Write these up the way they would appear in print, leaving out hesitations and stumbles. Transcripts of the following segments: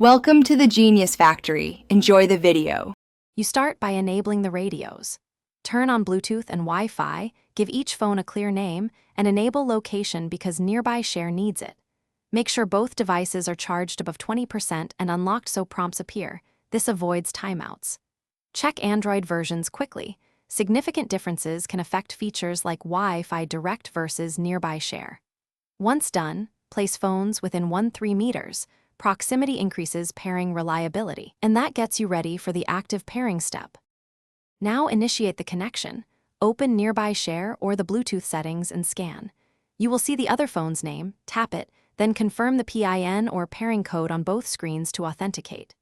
Welcome to the Genius Factory. Enjoy the video. You start by enabling the radios. Turn on Bluetooth and Wi-Fi, give each phone a clear name, and enable location because Nearby Share needs it. Make sure both devices are charged above 20% and unlocked so prompts appear. This avoids timeouts. Check Android versions quickly. Significant differences can affect features like Wi-Fi Direct versus Nearby Share. Once done, place phones within 1-3 meters. Proximity increases pairing reliability, and that gets you ready for the active pairing step. Now initiate the connection. Open Nearby Share or the Bluetooth settings and scan. You will see the other phone's name, tap it, then confirm the PIN or pairing code on both screens to authenticate.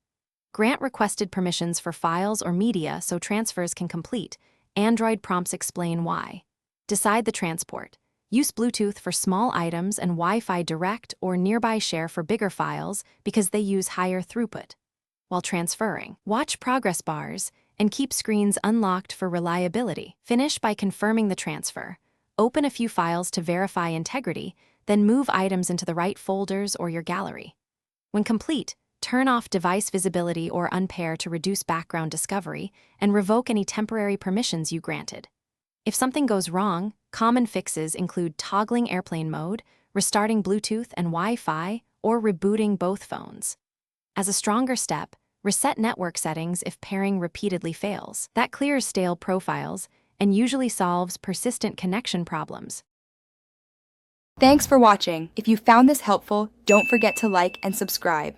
Grant requested permissions for files or media so transfers can complete. Android prompts explain why. Decide the transport. Use Bluetooth for small items and Wi-Fi Direct or Nearby Share for bigger files because they use higher throughput. While transferring, watch progress bars and keep screens unlocked for reliability. Finish by confirming the transfer. Open a few files to verify integrity, then move items into the right folders or your gallery. When complete, turn off device visibility or unpair to reduce background discovery and revoke any temporary permissions you granted. If something goes wrong, common fixes include toggling airplane mode, restarting Bluetooth and Wi-Fi, or rebooting both phones. As a stronger step, reset network settings if pairing repeatedly fails. That clears stale profiles and usually solves persistent connection problems. Thanks for watching. If you found this helpful, don't forget to like and subscribe.